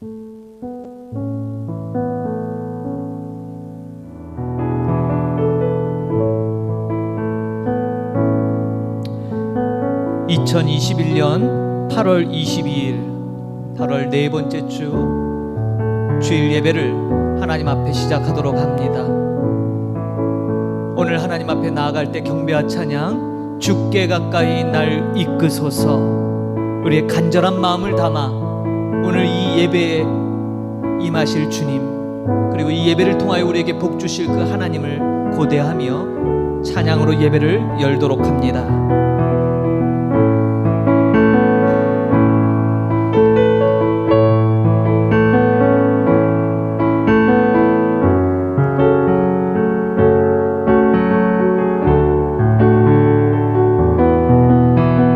(2021년 8월 22일) 8월 네 번째 주 주일 예배를 하나님 앞에 시작하도록 합니다. 오늘 하나님 앞에 나아갈 때 경배와 찬양, 주께 가까이 날 이끄소서, 우리의 간절한 마음을 담아 오늘 이 예배에 임하실 주님, 그리고 이 예배를 통하여 우리에게 복 주실 그 하나님을 고대하며 찬양으로 예배를 열도록 합니다.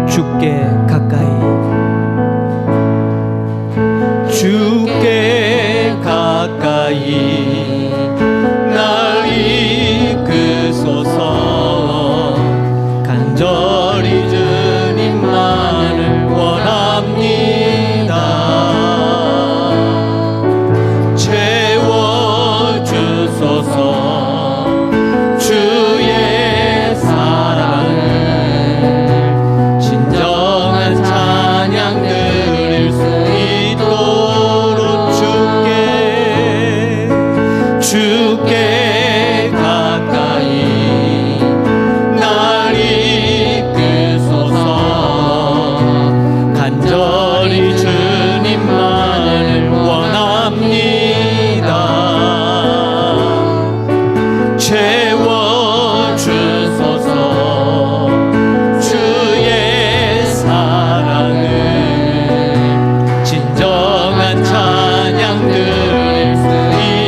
주께 가까이, 주께 가까이 날 이끄소서, 간절히 주님만을 원합니다. 채워주소서 주의 사랑을, 진정한 찬양 드릴 수 있도록 주께 가까이 날 이끄소서, 간절히 주님만을 원합니다. 채워주소서 주의 사랑을, 진정한 찬양 드릴 수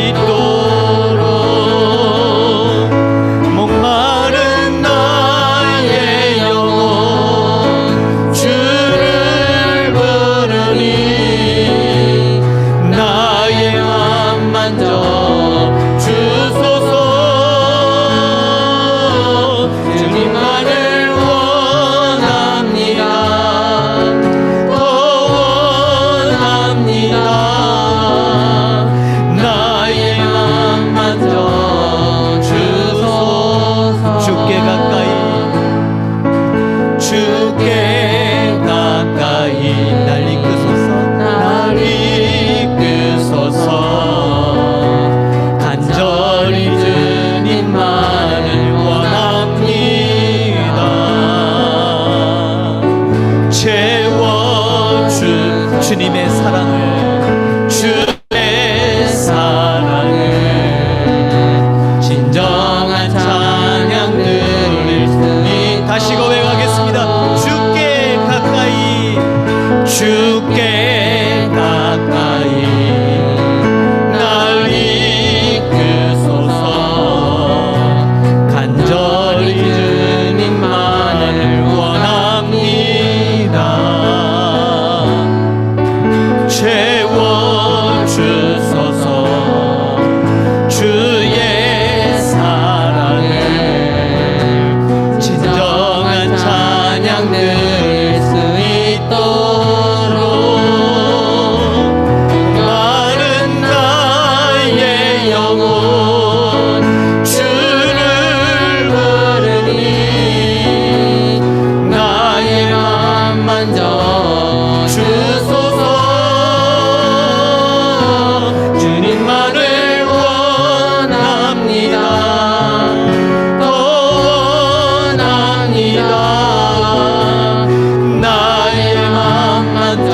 있도록, 목마른 나의 영혼 주를 부르니, 나의 맘 만져 주소서. 주님만을 원합니다. 더 원합니다. 나의 맘 만져 주소서. 주께 가까이, 주께 가까이 날 이끄소서, 날 이끄소서, 간절히 주님만을 원합니다. 주님의 사랑을, 주의 사랑을, 진정한 찬양 드릴 수 있도록. 다시 고백하겠습니다. 주께 가까이, 주께 가까이 날 이끄소서, 간절히 주님만을 원합니다. 채워주소서 주의 사랑을, 진정한 찬양 드릴 수 있도록, 마른 나의 영혼 주를 부르니, 나의 맘 만져 주소서. 주님만을 원합니다. 더 원합니다. 나의 맘 만져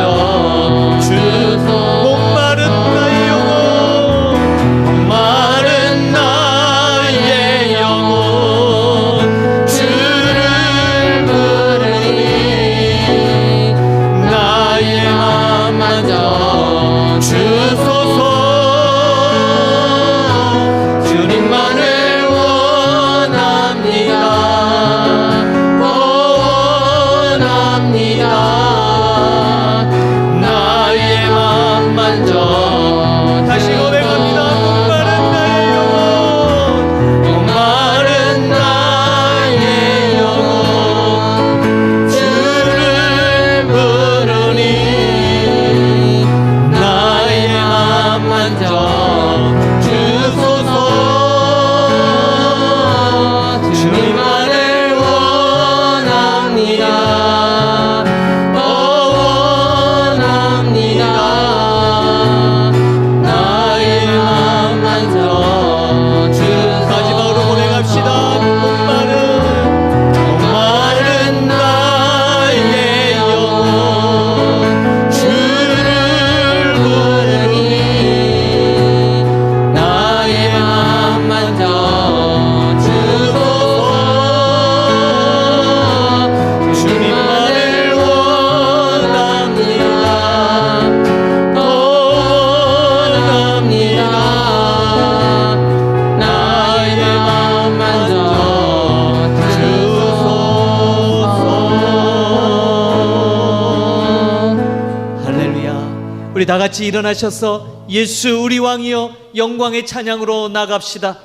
주소서. 목마른 나의 영혼, 목마른 나의 영혼 주를 부르니, 나의 맘 만져 주소서. 주님만을 원합니다. 더 원합니다. 나의 맘 만져. 다시 고백합니다. 목마른 나의 영혼, 목마른 나의 영혼 주를 부르니, 나의 우리 다 같이 일어나셔서 예수 우리 왕이여 영광의 찬양으로 나갑시다.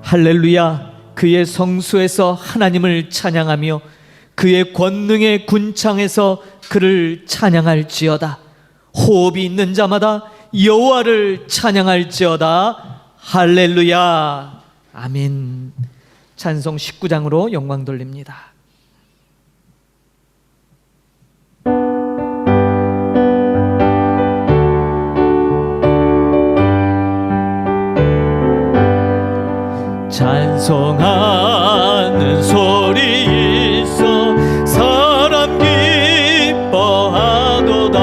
할렐루야. 그의 성수에서 하나님을 찬양하며 그의 권능의 군창에서 그를 찬양할지어다. 호흡이 있는 자마다 여호와를 찬양할지어다. 할렐루야. 아멘. 찬송 19장으로 영광 돌립니다. 찬송하는 소리 있어 사람 기뻐하도다.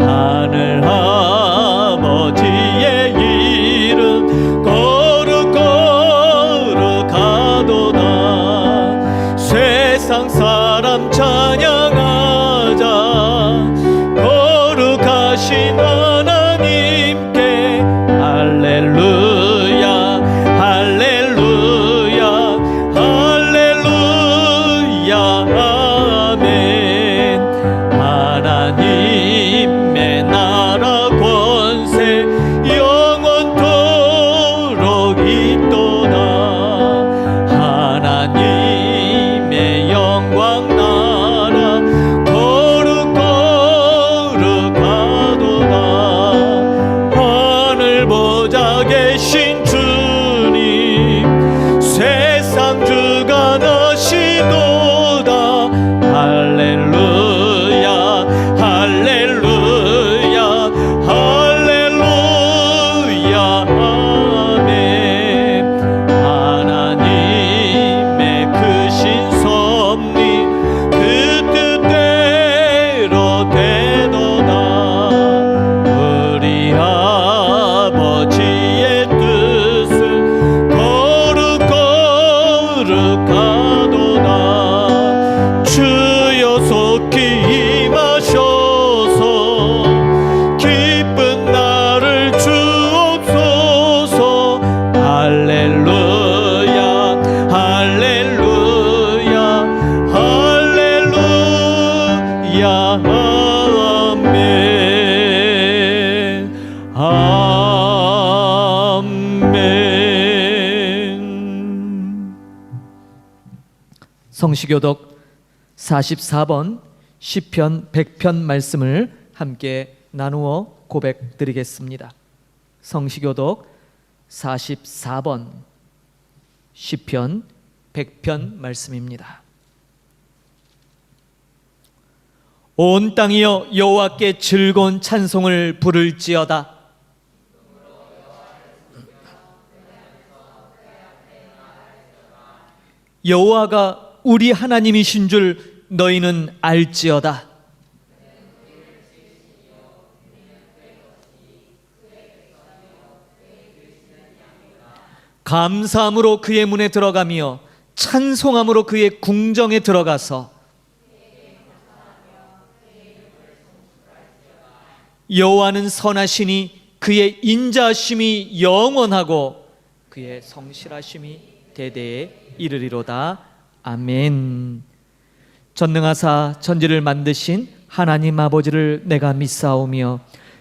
하늘 아버지의 이름 거룩거룩하도다. 세상 사람 찬양하자. 거룩하신 하나님께 할렐루야. 하나님의 나라 권세 영원토록 있도다. 하나님의 영광 나라 거룩거룩하도다. 하늘 보좌 계신 주님 세상 주가 나시도다. 할렐루야. 할렐루야. 할렐루야. 아멘. 하나님의 크신 섭리 그 뜻대로 되도다. 우리 아버지의 뜻은 거룩거룩하도다. 주여 속히 임하셔서 기쁜 나를 주옵소서. 할렐루야. 할렐루야. 할렐루야. 아멘. 아멘. 성시교독 44번 시편 100편 말씀을 함께 나누어 고백드리겠습니다. 성시교독 44번 시편 100편 말씀입니다. 온 땅이여 여호와께 즐거운 찬송을 부를지어다. 여호와가 우리 하나님이신 줄 너희는 알지어다. 감사함으로 그의 문에 들어가며 찬송함으로 그의 궁정에 들어가서 여호와는 선하시니 그의 인자하심이 영원하고 그의 성실하심이 대대에 이르리로다. 아멘. 전능하사 천지를 만드신 하나님 아버지를 내가 믿사오며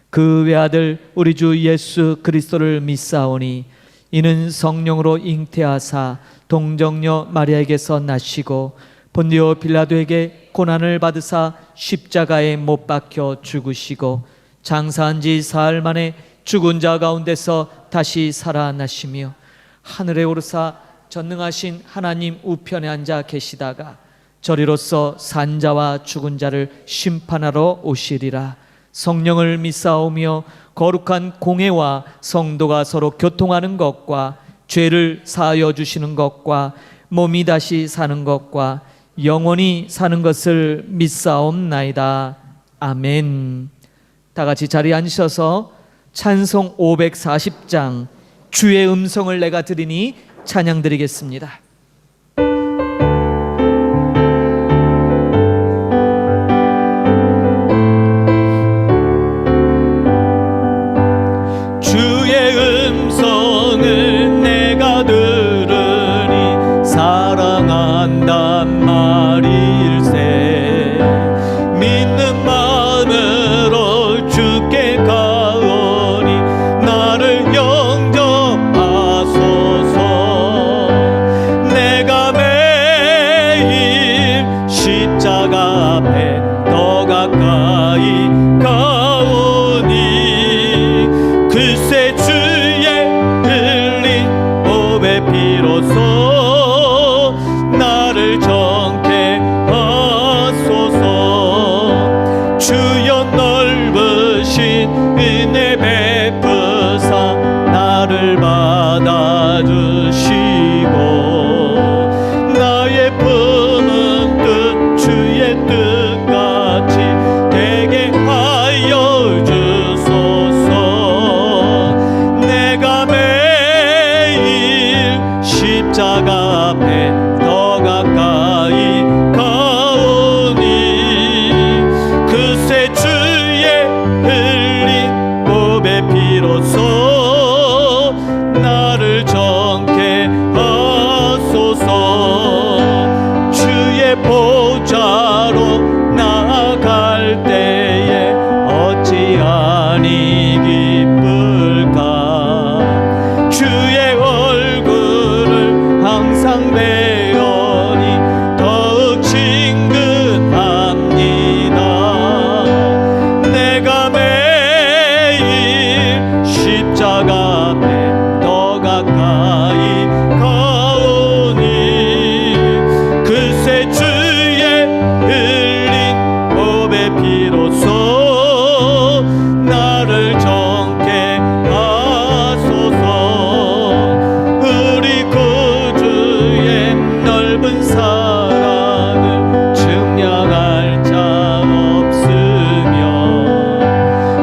그 외아들 우리 주 예수 그리스도를 믿사오니 이는 성령으로 잉태하사 동정녀 마리아에게서 나시고 본디오 빌라도에게 고난을 받으사 십자가에 못 박혀 죽으시고 장사한 지 사흘 만에 죽은 자 가운데서 다시 살아나시며 하늘에 오르사 전능하신 하나님 우편에 앉아 계시다가 저리로서 산자와 죽은 자를 심판하러 오시리라. 성령을 믿사오며 거룩한 공회와 성도가 서로 교통하는 것과 죄를 사하여 주시는 것과 몸이 다시 사는 것과 영원히 사는 것을 믿사옵나이다. 아멘. 다 같이 자리에 앉으셔서 찬송 540장 주의 음성을 내가 들으니 찬양 드리겠습니다. 주의 음성을 내가 들으니 사랑한단 말일세. 믿는 마음으로 주께 가오니 나를 영접하소서. 내가 매일 십자가 앞에 더 가까이 가오니 글쎄 주의 흘린 보배 피로써 나를 정케 하소서. 주여 넓으신 은혜 베푸사 나를 받아주시고 나의 품은 뜻 주의 뜻같이 되게 하여 주소서. 내가 매일 십자가 앞에 더 가까이 가오니 그새 주의 흘린 보배 피로써 나를 정케 하소서. 주의 보좌로 나아갈 때에 어찌하니 기쁠까. 주의 얼굴을 항상 배우니 더욱 친근합니다. 내가 매일 십자가 앞에 더 가까이 가오니 글쎄 주의 흘린 보배 피로써 나를 정케 하소서. 우리 구주의 넓은 사랑을 증명할 자 없으며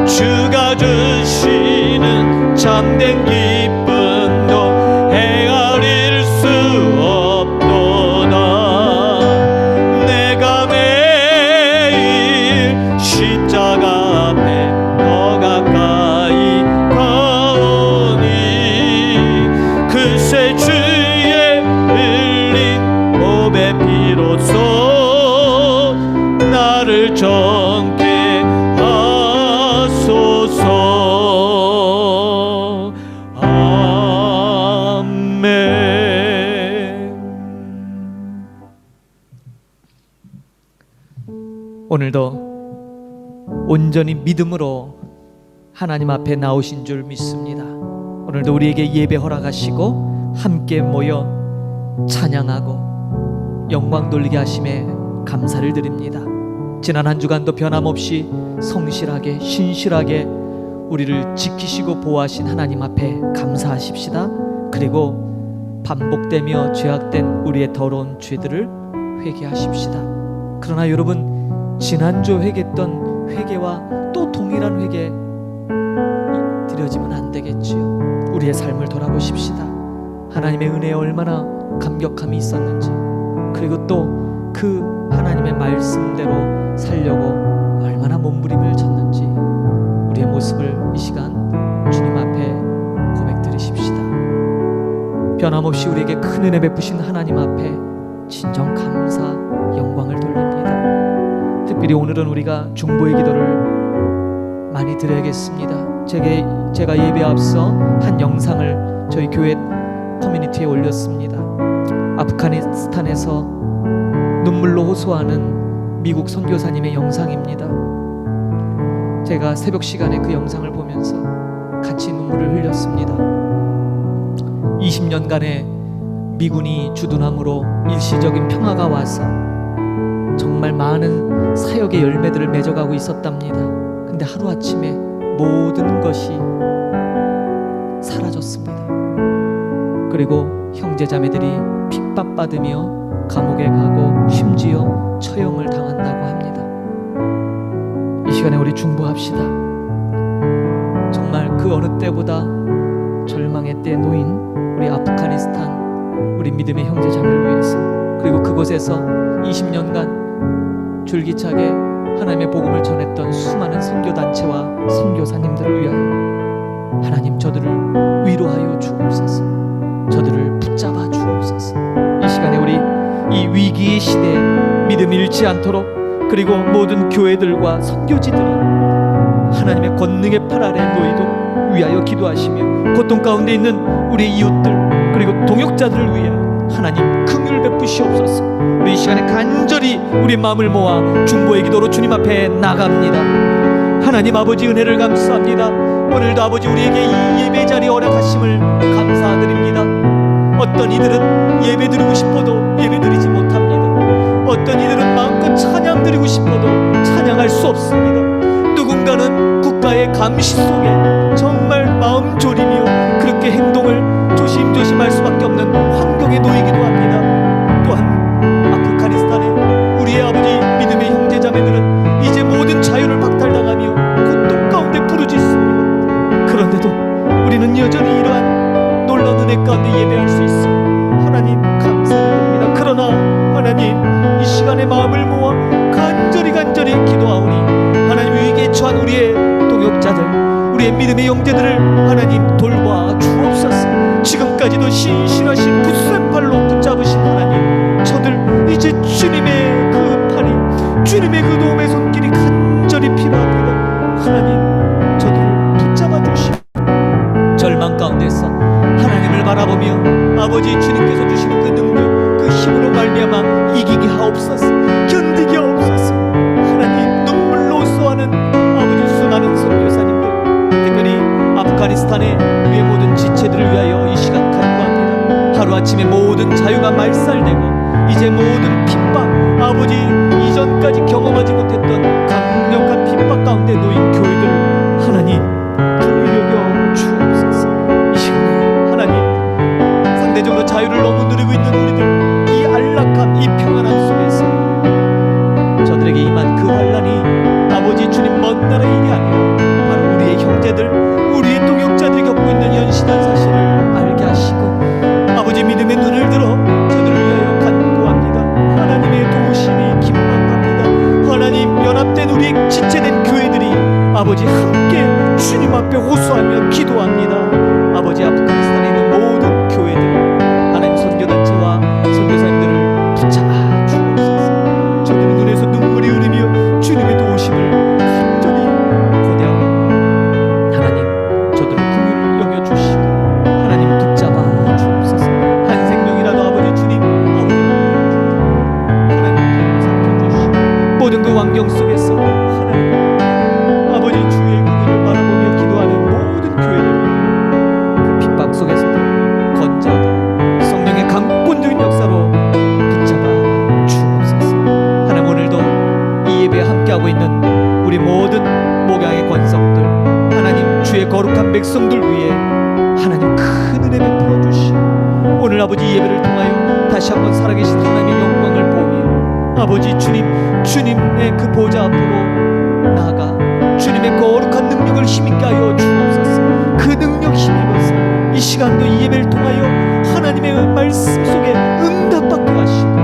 주가 주시는 참된 기쁨도 헤아릴 수 없도다. 내가 매일 십자가 앞에 더 가까이 가오니 글쎄 주의 흘린 보배 피로써 나를 정케 하소서. 아멘. 오늘도 온전히 믿음으로 하나님 앞에 나오신 줄 믿습니다. 오늘도 우리에게 예배 허락하시고 함께 모여 찬양하고 영광 돌리게 하심에 감사를 드립니다. 지난 한 주간도 변함없이 성실하게 신실하게 우리를 지키시고 보호하신 하나님 앞에 감사하십시다. 그리고 반복되며 죄악된 우리의 더러운 죄들을 회개하십시다. 그러나 여러분, 지난주 회개했던 회개와 또 동일한 회개 드려지면 안 되겠지요. 우리의 삶을 돌아보십시다. 하나님의 은혜에 얼마나 감격함이 있었는지, 그리고 또 그 하나님의 말씀대로 살려고 얼마나 몸부림을 쳤는지 우리의 모습을 이 시간 주님 앞에 고백드리십시다. 변함없이 우리에게 큰 은혜 베푸신 하나님 앞에 진정 감사 영광을 돌립니다. 특별히 오늘은 우리가 중보의 기도를 많이 드려야겠습니다. 제가 예배 앞서 한 영상을 저희 교회 커뮤니티에 올렸습니다. 아프가니스탄에서 눈물로 호소하는 미국 선교사님의 영상입니다. 제가 새벽 시간에 그 영상을 보면서 같이 눈물을 흘렸습니다. 20년간의 미군이 주둔함으로 일시적인 평화가 와서 정말 많은 사역의 열매들을 맺어가고 있었답니다. 근데 하루아침에 모든 것이 사라졌습니다. 그리고 형제자매들이 핍박받으며 감옥에 가고 심지어 처형을 당한다고 합니다. 이 시간에 우리 중보합시다. 정말 그 어느 때보다 절망의 때에 놓인 우리 아프가니스탄 우리 믿음의 형제자매를 위해서, 그리고 그곳에서 20년간 줄기차게 하나님의 복음을 전했던 수많은 선교단체와 선교사님들을 위하여 하나님, 저들을 위로하여 주옵소서. 저들을 붙잡아 주옵소서. 이 시간에 우리 이 위기의 시대에 믿음 잃지 않도록, 그리고 모든 교회들과 선교지들이 하나님의 권능의 팔 아래 놓이도록 위하여 기도하시며, 고통 가운데 있는 우리 이웃들 그리고 동역자들을 위해 하나님 긍휼 베푸시옵소서. 우리 이 시간에 간절히 우리 마음을 모아 중보의 기도로 주님 앞에 나갑니다. 하나님 아버지, 은혜를 감사합니다. 오늘도 아버지 우리에게 이 예배 자리 허락하심을 감사드립니다. 어떤 이들은 예배 드리고 싶어도 예배 드리지 못합니다. 어떤 이들은 마음껏 찬양 드리고 싶어도 찬양할 수 없습니다. 누군가는 국가의 감시 속에 정말 마음 졸이며 그렇게 행동을 조심조심할 수밖에 없는 환경에 놓이기도 합니다. 또한 아프가니스탄의 우리의 아버지 믿음의 형제자매들은 이제 모든 자유를 박탈당하며 고통 가운데 부르짖습니다. 그런데도 우리는 여전히 이러한 놀라운 은혜 가운데 예배할 수 있습니다. 하나님 감사드립니다. 그러나 하나님, 이 시간에 마음을 모아 간절히 기도하오니 하나님, 위기에 처한 우리의 동역자들, 우리의 믿음의 형제들을 하나님 돌봐 주옵소서. 지금까지도 신실하신 굳센팔로 붙잡으신 하나님, 저들 이제 주님의 그 팔이, 주님의 그 도움의 손길이 간절히 필요합니다. 하나님, 저들을 붙잡아 주시고 절망 가운데서 하나님을 바라보며 아버지 주님께서 주시는 그 능력, 그 힘으로 말미암아 이기게 하옵소서. 견디게 하옵소서. 하나님, 눈물로 호소하는 아버지 수많은 선교사님들, 특별히 아프가니스탄의 우리의 모든 지체들을 위하여 이 시간 간구합니다. 하루아침에 모든 자유가 말살되고 이제 모든 핍박, 아버지 이전까지 경험하지 못했던 강력한 핍박 가운데 놓인 교회들 하나님 긍휼히 여겨 주옵소서. 이 시간에 하나님, 상대적으로 자유를 너무 누리고 있는 우리들, 이 안락함, 이 평안함 속에서 저들에게 임한 그 환난이 아버지 주님 먼 나라의 일이 아니라 바로 우리의 형제들, 우리의 동역자들이 겪고 있는 연신한 사실을 알게 하시고 아버지 믿음의 눈을 들어 저들을 위하여 간구합니다. 하나님의 도우심이 긴박합니다. 하나님, 연합된 우리 지체된 교회들이 아버지 함께 주님 앞에 호소하며 기도합니다. 아버지, 아프가니스탄에 있는 모든 교회들, 하나님 선교단체와 선교사님들을 붙잡아 주옵소서. 저들의 눈에서 눈물이 흐르며 주님의 도우심을 간절히 고대하고 하나님, 저들을 긍휼히 여겨주시고 하나님 붙잡아 주옵소서. 한 생명이라도 아버지 주님, 아버지 하나님 살펴주시고 모든 그 환경 속에서 하나님 아버지 주의 긍휼을 바라보며 기도하는 모든 교회들, 그 핍박 속에서도 건져다 성령의 강권적인 역사로 붙잡아 주옵소서. 하나님, 오늘도 이 예배에 함께하고 있는 우리 모든 목양의 권속들, 하나님 주의 거룩한 백성들 위에 하나님 큰 은혜 베풀어 주시고 오늘 아버지 예배를 통하여 다시 한번 살아계신 하나님의 영광을 보며 아버지 주님의 그 보좌 앞으로 나아가 주님의 거룩한 능력을 힘있게 하여 주옵소서. 그 능력 힘입어서 이 시간도 이 예배를 통하여 하나님의 말씀 속에 응답받게 하시고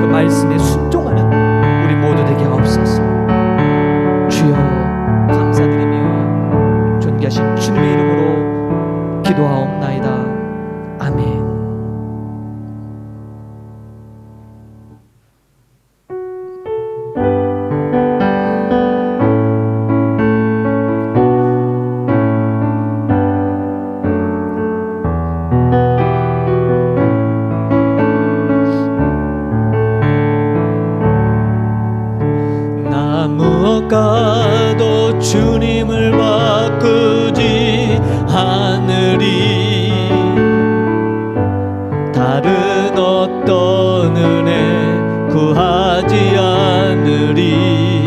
그 말씀에 순종하는 우리 모두 되게 하옵소서. 주여 감사드리며 존귀하신 주님의 이름으로 기도하옵나이다. 아멘. 어떤 은혜 구하지 않으리.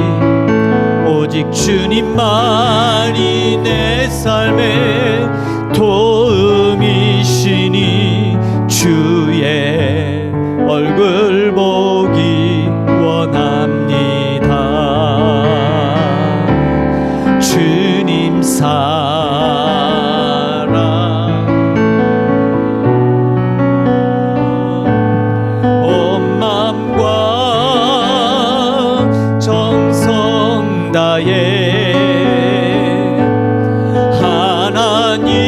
오직 주님만이 내 삶의 도움이시니 주의 얼굴 보기 원합니다. 주님 사랑 온 마음과 정성 다해 하나님의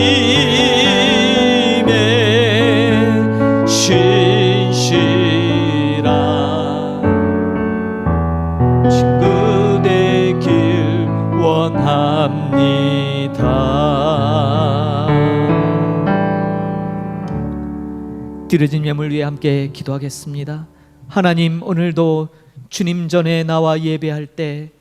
신실한 친구 되길 원합니다. 드려진 예물 위해 함께 기도하겠습니다. 하나님, 오늘도 주님 전에 나와 예배할 때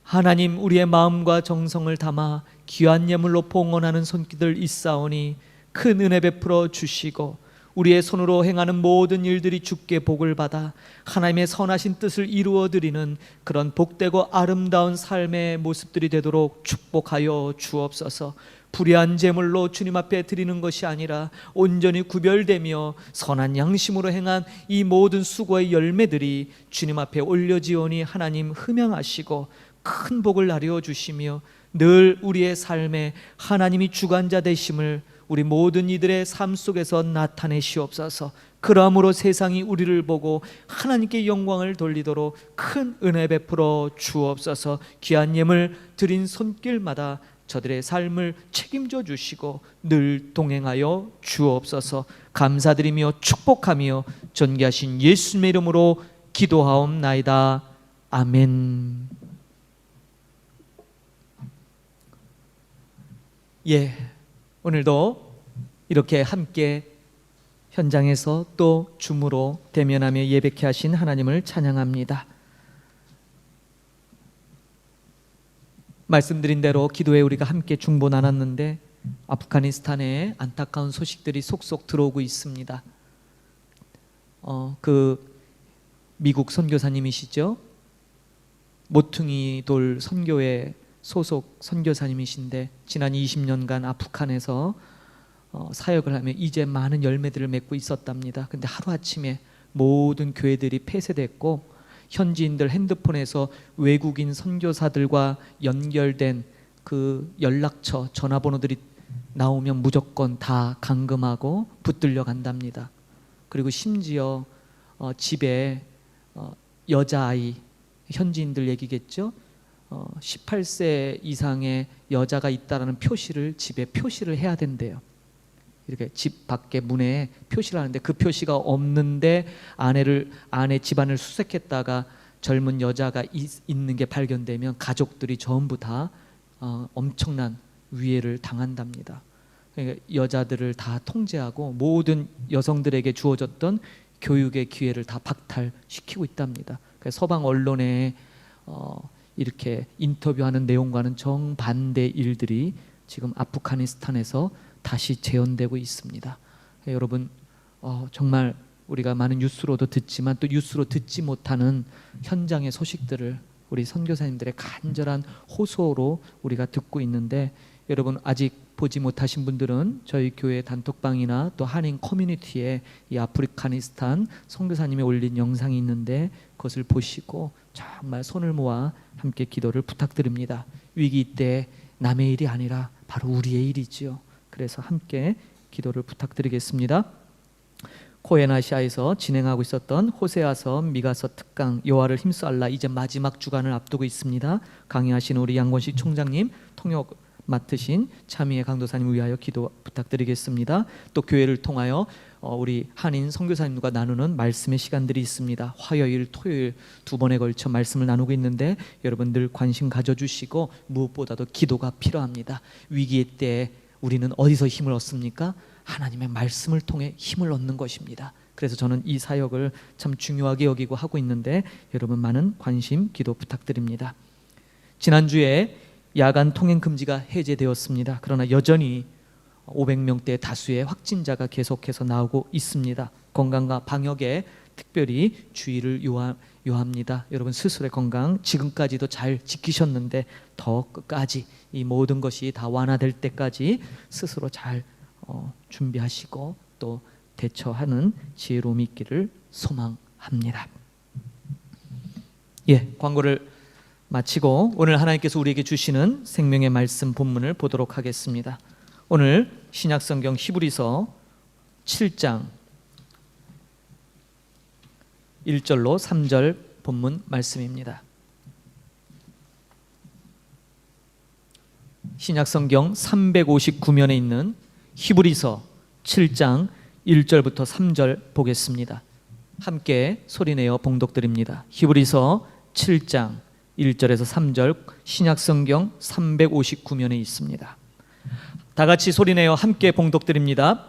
하나님, 우리의 마음과 정성을 담아 귀한 예물로 봉헌하는 손길들 있사오니 큰 은혜 베풀어 주시고 우리의 손으로 행하는 모든 일들이 주께 복을 받아 하나님의 선하신 뜻을 이루어 드리는 그런 복되고 아름다운 삶의 모습들이 되도록 축복하여 주옵소서. 불의한 제물로 주님 앞에 드리는 것이 아니라 온전히 구별되며 선한 양심으로 행한 이 모든 수고의 열매들이 주님 앞에 올려지오니 하나님 흠양하시고 큰 복을 나누어 주시며 늘 우리의 삶에 하나님이 주관자 되심을 우리 모든 이들의 삶 속에서 나타내시옵소서. 그러므로 세상이 우리를 보고 하나님께 영광을 돌리도록 큰 은혜 베풀어 주옵소서. 귀한 예물 드린 손길마다 저들의 삶을 책임져 주시고 늘 동행하여 주옵소서. 감사드리며 축복하며 존귀하신 예수님의 이름으로 기도하옵나이다. 아멘. 예, 오늘도 이렇게 함께 현장에서 또 줌으로 대면하며 예배케 하신 하나님을 찬양합니다. 말씀드린 대로 기도에 우리가 함께 중보 나눴는데 아프가니스탄에 안타까운 소식들이 속속 들어오고 있습니다. 그 미국 선교사님이시죠? 모퉁이 돌 선교회 소속 선교사님이신데 지난 20년간 아프간에서 사역을 하며 이제 많은 열매들을 맺고 있었답니다. 근데 하루아침에 모든 교회들이 폐쇄됐고 현지인들 핸드폰에서 외국인 선교사들과 연결된 그 연락처 전화번호들이 나오면 무조건 다 감금하고 붙들려 간답니다. 그리고 심지어 집에 여자아이, 현지인들 얘기겠죠, 18세 이상의 여자가 있다라는 표시를 집에 표시를 해야 된대요. 이렇게 집 밖에 문에 표시를 하는데 그 표시가 없는데 아내 집안을 수색했다가 젊은 여자가 있는 게 발견되면 가족들이 전부 다 엄청난 위해를 당한답니다. 그러니까 여자들을 다 통제하고 모든 여성들에게 주어졌던 교육의 기회를 다 박탈시키고 있답니다. 그래서 서방 언론에 이렇게 인터뷰하는 내용과는 정반대 일들이 지금 아프가니스탄에서 다시 재현되고 있습니다. 여러분, 정말 우리가 많은 뉴스로도 듣지만 또 뉴스로 듣지 못하는 현장의 소식들을 우리 선교사님들의 간절한 호소로 우리가 듣고 있는데, 여러분 아직 보지 못하신 분들은 저희 교회 단톡방이나 또 한인 커뮤니티에 이 아프가니스탄 선교사님이 올린 영상이 있는데 그것을 보시고 정말 손을 모아 함께 기도를 부탁드립니다. 위기 때 남의 일이 아니라 바로 우리의 일이지요. 그래서 함께 기도를 부탁드리겠습니다. 코에나시아에서 진행하고 있었던 호세아서 미가서 특강 여호와를 힘쓰알라 이제 마지막 주간을 앞두고 있습니다. 강의하신 우리 양권식 총장님, 통역 맡으신 차미애 강도사님 위하여 기도 부탁드리겠습니다. 또 교회를 통하여 우리 한인 선교사님과 나누는 말씀의 시간들이 있습니다. 화요일, 토요일 두 번에 걸쳐 말씀을 나누고 있는데 여러분 늘 관심 가져주시고 무엇보다도 기도가 필요합니다. 위기의 때에 우리는 어디서 힘을 얻습니까? 하나님의 말씀을 통해 힘을 얻는 것입니다. 그래서 저는 이 사역을 참 중요하게 여기고 하고 있는데 여러분 많은 관심, 기도 부탁드립니다. 지난주에 야간 통행 금지가 해제되었습니다. 그러나 여전히 500명대 다수의 확진자가 계속해서 나오고 있습니다. 건강과 방역에 특별히 주의를 요합니다. 여러분 스스로의 건강 지금까지도 잘 지키셨는데 더 끝까지 이 모든 것이 다 완화될 때까지 스스로 잘 준비하시고 또 대처하는 지혜로움이 있기를 소망합니다. 광고를 마치고 오늘 하나님께서 우리에게 주시는 생명의 말씀 본문을 보도록 하겠습니다. 오늘 신약성경 히브리서 7장 1절로 3절 본문 말씀입니다. 신약성경 359면에 있는 히브리서 7장 1절부터 3절 보겠습니다. 함께 소리내어 봉독드립니다. 히브리서 7장 1절에서 3절 신약성경 359면에 있습니다. 다 같이 소리내어 함께 봉독드립니다.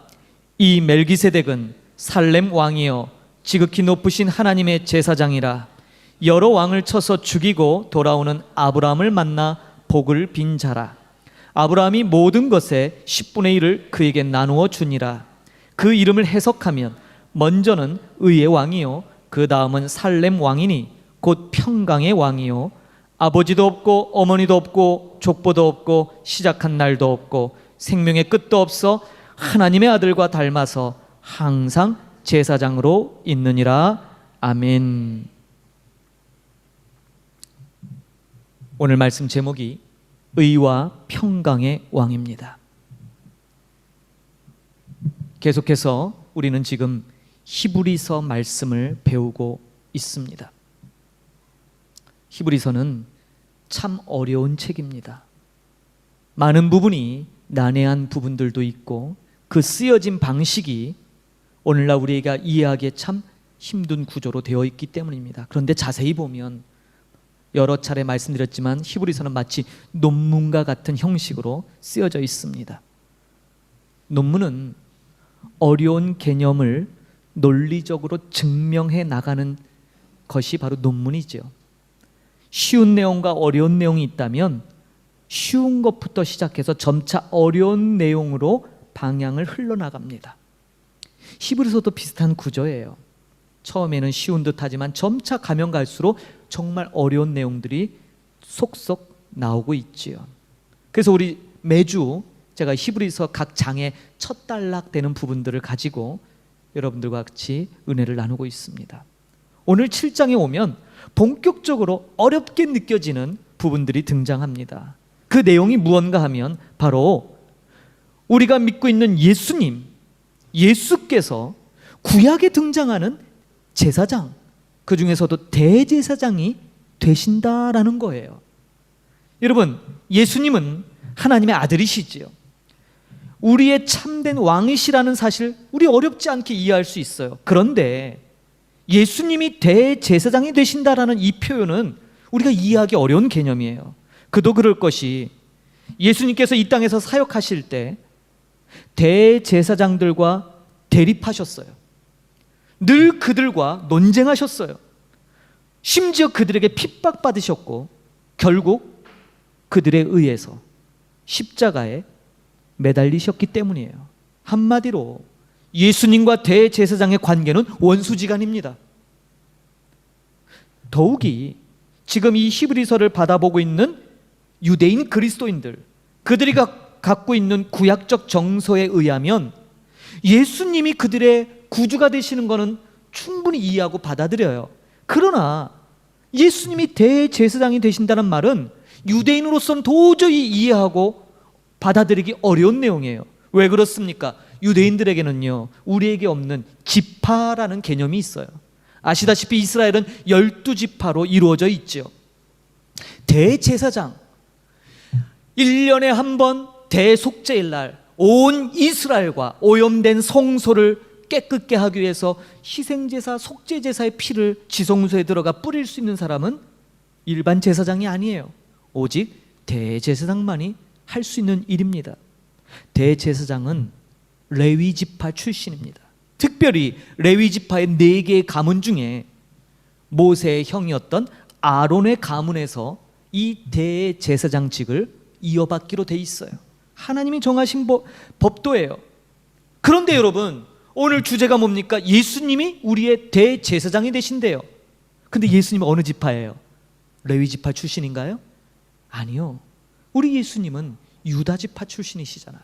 이 멜기세덱은 살렘 왕이여 지극히 높으신 하나님의 제사장이라. 여러 왕을 쳐서 죽이고 돌아오는 아브라함을 만나 복을 빈 자라. 아브라함이 모든 것의 10분의 1을 그에게 나누어 주니라. 그 이름을 해석하면 먼저는 의의 왕이요 그 다음은 살렘 왕이니 곧 평강의 왕이요 아버지도 없고 어머니도 없고 족보도 없고 시작한 날도 없고 생명의 끝도 없어 하나님의 아들과 닮아서 항상 제사장으로 있느니라. 아멘. 오늘 말씀 제목이 의와 평강의 왕입니다. 계속해서 우리는 지금 히브리서 말씀을 배우고 있습니다. 히브리서는 참 어려운 책입니다. 많은 부분이 난해한 부분들도 있고 그 쓰여진 방식이 오늘날 우리가 이해하기에 참 힘든 구조로 되어 있기 때문입니다. 그런데 자세히 보면 여러 차례 말씀드렸지만 히브리서는 마치 논문과 같은 형식으로 쓰여져 있습니다. 논문은 어려운 개념을 논리적으로 증명해 나가는 것이 바로 논문이죠. 쉬운 내용과 어려운 내용이 있다면 쉬운 것부터 시작해서 점차 어려운 내용으로 방향을 흘러나갑니다. 히브리서도 비슷한 구조예요. 처음에는 쉬운 듯하지만 점차 가면 갈수록 정말 어려운 내용들이 속속 나오고 있지요. 그래서 우리 매주 제가 히브리서 각 장의 첫 단락되는 부분들을 가지고 여러분들과 같이 은혜를 나누고 있습니다. 오늘 7장에 오면 본격적으로 어렵게 느껴지는 부분들이 등장합니다. 그 내용이 무언가 하면 바로 우리가 믿고 있는 예수님, 예수께서 구약에 등장하는 제사장, 그 중에서도 대제사장이 되신다라는 거예요. 여러분, 예수님은 하나님의 아들이시지요. 우리의 참된 왕이시라는 사실 우리 어렵지 않게 이해할 수 있어요. 그런데 예수님이 대제사장이 되신다라는 이 표현은 우리가 이해하기 어려운 개념이에요. 그도 그럴 것이 예수님께서 이 땅에서 사역하실 때 대제사장들과 대립하셨어요. 늘 그들과 논쟁하셨어요. 심지어 그들에게 핍박받으셨고 결국 그들에 의해서 십자가에 매달리셨기 때문이에요. 한마디로 예수님과 대제사장의 관계는 원수지간입니다. 더욱이 지금 이 히브리서를 받아보고 있는 유대인 그리스도인들, 그들이 갖고 있는 구약적 정서에 의하면 예수님이 그들의 구주가 되시는 것은 충분히 이해하고 받아들여요. 그러나 예수님이 대제사장이 되신다는 말은 유대인으로서는 도저히 이해하고 받아들이기 어려운 내용이에요. 왜 그렇습니까? 유대인들에게는요, 우리에게 없는 지파라는 개념이 있어요. 아시다시피 이스라엘은 12지파로 이루어져 있죠. 대제사장, 1년에 한 번 대속죄일 날 온 이스라엘과 오염된 성소를 깨끗게 하기 위해서 희생제사, 속죄제사의 피를 지성소에 들어가 뿌릴 수 있는 사람은 일반 제사장이 아니에요. 오직 대제사장만이 할 수 있는 일입니다. 대제사장은 레위지파 출신입니다. 특별히 레위지파의 4개의 가문 중에 모세의 형이었던 아론의 가문에서 이 대제사장직을 이어받기로 돼 있어요. 하나님이 정하신 법도예요. 그런데 여러분, 오늘 주제가 뭡니까? 예수님이 우리의 대제사장이 되신대요. 근데 예수님은 어느 지파예요? 레위 지파 출신인가요? 아니요. 우리 예수님은 유다 지파 출신이시잖아요.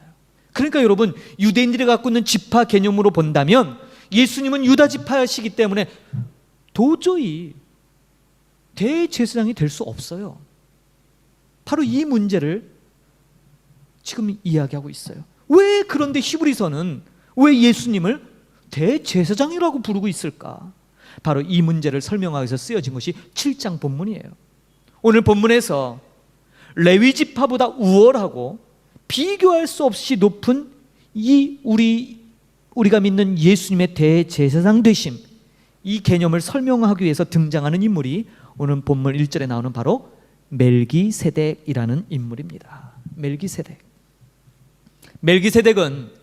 그러니까 여러분, 유대인들이 갖고 있는 지파 개념으로 본다면 예수님은 유다 지파시기 때문에 도저히 대제사장이 될 수 없어요. 바로 이 문제를 지금 이야기하고 있어요. 왜 그런데 히브리서는 왜 예수님을 대제사장이라고 부르고 있을까? 바로 이 문제를 설명하기 위해서 쓰여진 것이 7장 본문이에요. 오늘 본문에서 레위 지파보다 우월하고 비교할 수 없이 높은 이 우리가 믿는 예수님의 대제사장 되심, 이 개념을 설명하기 위해서 등장하는 인물이 오늘 본문 1절에 나오는 바로 멜기세덱이라는 인물입니다. 멜기세덱은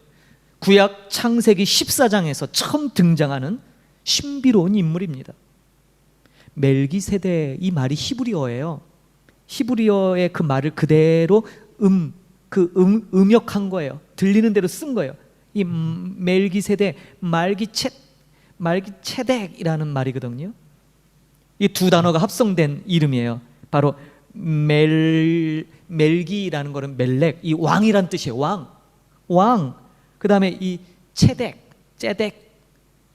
구약 창세기 14장에서 처음 등장하는 신비로운 인물입니다. 멜기세덱, 이 말이 히브리어예요. 히브리어의 그 말을 그대로 음역한 거예요. 들리는 대로 쓴 거예요. 이 멜기세덱, 말기체덱이라는 말이거든요. 이 두 단어가 합성된 이름이에요. 바로 멜기라는 거는 멜렉, 이 왕이란 뜻이에요. 왕. 그 다음에 이 체덱,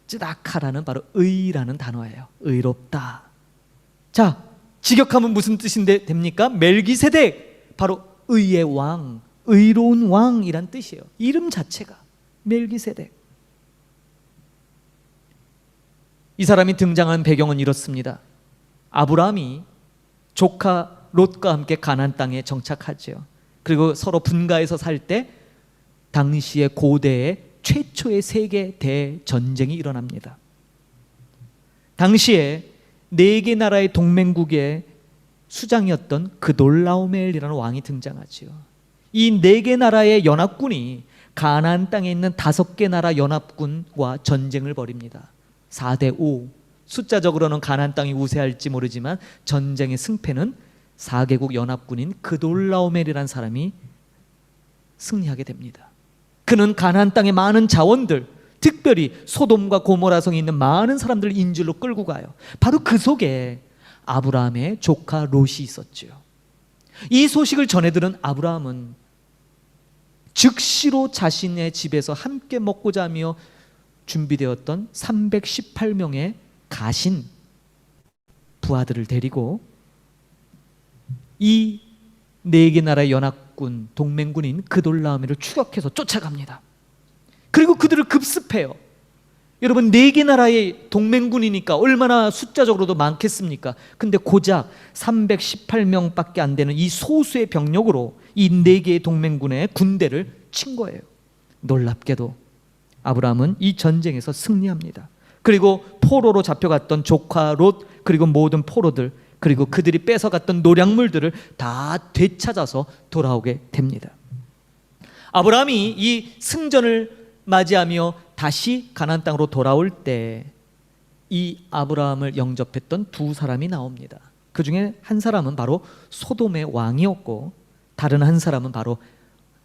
쯔다카라는 바로 의라는 단어예요. 의롭다. 자, 직역하면 무슨 뜻인데 됩니까? 멜기세덱, 바로 의의 왕, 의로운 왕이란 뜻이에요. 이름 자체가 멜기세덱. 이 사람이 등장한 배경은 이렇습니다. 아브라함이 조카 롯과 함께 가나안 땅에 정착하죠. 그리고 서로 분가해서 살 때 당시의 고대의 최초의 세계 대전쟁이 일어납니다. 당시에 4개 나라의 동맹국의 수장이었던 그돌라오멜이라는 왕이 등장하죠. 이 4개 나라의 연합군이 가나안 땅에 있는 5개 나라 연합군과 전쟁을 벌입니다. 4대5. 숫자적으로는 가나안 땅이 우세할지 모르지만 전쟁의 승패는 4개국 연합군인 그돌라오멜이라는 사람이 승리하게 됩니다. 그는 가나안 땅의 많은 자원들, 특별히 소돔과 고모라 성에 있는 많은 사람들을 인질로 끌고 가요. 바로 그 속에 아브라함의 조카 롯이 있었죠. 이 소식을 전해들은 아브라함은 즉시로 자신의 집에서 함께 먹고 자며 준비되었던 318명의 가신 부하들을 데리고 이 4개 나라의 연합군, 동맹군인 그돌라오멜을 추격해서 쫓아갑니다. 그리고 그들을 급습해요. 여러분, 4개 나라의 동맹군이니까 얼마나 숫자적으로도 많겠습니까? 근데 고작 318명밖에 안 되는 이 소수의 병력으로 이 4개의 동맹군의 군대를 친 거예요. 놀랍게도 아브라함은 이 전쟁에서 승리합니다. 그리고 포로로 잡혀갔던 조카 롯, 그리고 모든 포로들, 그리고 그들이 뺏어갔던 노략물들을 다 되찾아서 돌아오게 됩니다. 아브라함이 이 승전을 맞이하며 다시 가나안 땅으로 돌아올 때 이 아브라함을 영접했던 2사람이 나옵니다. 그 중에 한 사람은 바로 소돔의 왕이었고, 다른 한 사람은 바로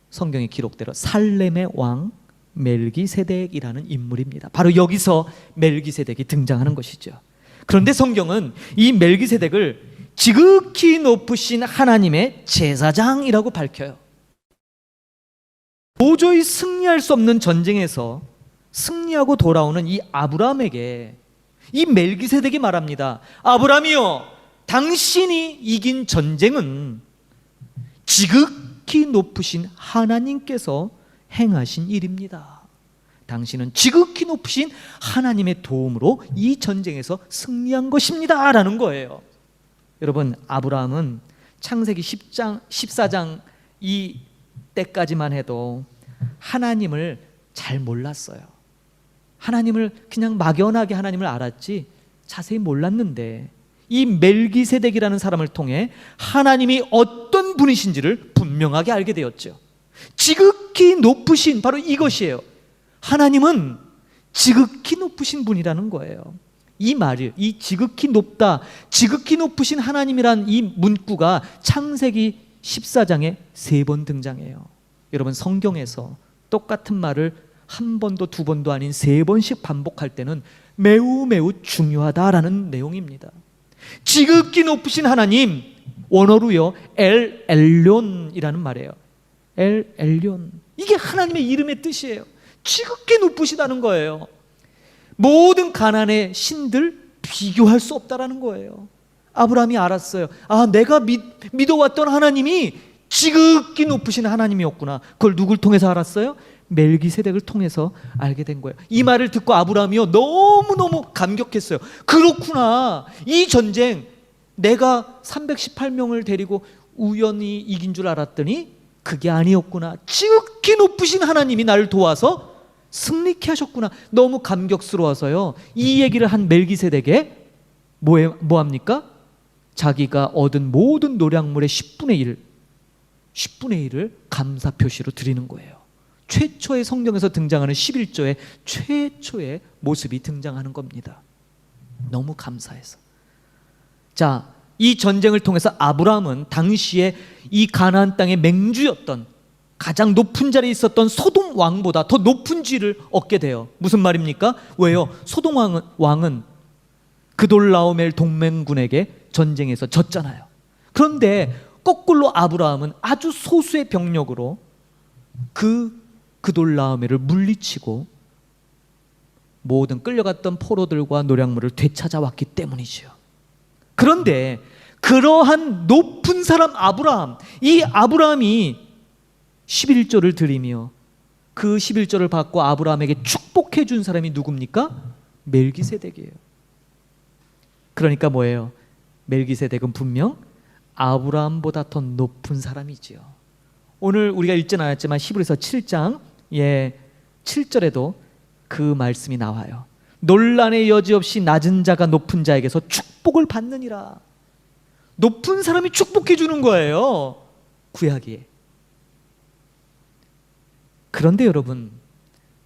성경의 기록대로 살렘의 왕 멜기세덱이라는 인물입니다. 바로 여기서 멜기세덱이 등장하는 것이죠. 그런데 성경은 이 멜기세덱을 지극히 높으신 하나님의 제사장이라고 밝혀요. 도저히 승리할 수 없는 전쟁에서 승리하고 돌아오는 이 아브라함에게 이 멜기세덱이 말합니다. 아브라함이여, 당신이 이긴 전쟁은 지극히 높으신 하나님께서 행하신 일입니다. 당신은 지극히 높으신 하나님의 도움으로 이 전쟁에서 승리한 것입니다 라는 거예요. 여러분, 아브라함은 창세기 14장 이 때까지만 해도 하나님을 잘 몰랐어요. 하나님을 그냥 막연하게 하나님을 알았지 자세히 몰랐는데, 이 멜기세덱이라는 사람을 통해 하나님이 어떤 분이신지를 분명하게 알게 되었죠. 지극히 높으신, 바로 이것이에요. 하나님은 지극히 높으신 분이라는 거예요. 이 말이, 이 지극히 높다, 지극히 높으신 하나님이란 이 문구가 창세기 14장에 3번 등장해요. 여러분, 성경에서 똑같은 말을 한 번도 두 번도 아닌 세 번씩 반복할 때는 매우 매우 중요하다라는 내용입니다. 지극히 높으신 하나님, 원어로요 엘 엘론이라는 말이에요. 엘 엘론, 이게 하나님의 이름의 뜻이에요. 지극히 높으시다는 거예요. 모든 가나안의 신들 비교할 수 없다라는 거예요. 아브라함이 알았어요. 아, 내가 믿어왔던 하나님이 지극히 높으신 하나님이었구나. 그걸 누굴 통해서 알았어요? 멜기세덱을 통해서 알게 된 거예요. 이 말을 듣고 아브라함이요 너무너무 감격했어요. 그렇구나, 이 전쟁 내가 318명을 데리고 우연히 이긴 줄 알았더니 그게 아니었구나. 지극히 높으신 하나님이 나를 도와서 승리케 하셨구나. 너무 감격스러워서요 이 얘기를 한 멜기세덱에 뭐합니까? 자기가 얻은 모든 노량물의 10분의 1을 감사 표시로 드리는 거예요. 최초의 성경에서 등장하는 11조의 최초의 모습이 등장하는 겁니다. 너무 감사해서. 자, 이 전쟁을 통해서 아브라함은 당시에 이 가나안 땅의 맹주였던, 가장 높은 자리에 있었던 소돔 왕보다 더 높은 지위를 얻게 돼요. 무슨 말입니까? 왜요? 소돔 왕은 그돌라오멜 동맹군에게 전쟁에서 졌잖아요. 그런데 거꾸로 아브라함은 아주 소수의 병력으로 그돌라오멜을 물리치고 모든 끌려갔던 포로들과 노략물을 되찾아왔기 때문이죠. 그런데 그러한 높은 사람 아브라함, 이 아브라함이 11조를 드리며 그 11조를 받고 아브라함에게 축복해 준 사람이 누굽니까? 멜기세덱이에요. 그러니까 뭐예요? 멜기세덱은 분명 아브라함보다 더 높은 사람이지요. 오늘 우리가 읽진 않았지만 히브리서 7장 7절에도 그 말씀이 나와요. 논란의 여지 없이 낮은 자가 높은 자에게서 축복을 받느니라. 높은 사람이 축복해 주는 거예요, 구약에. 그런데 여러분,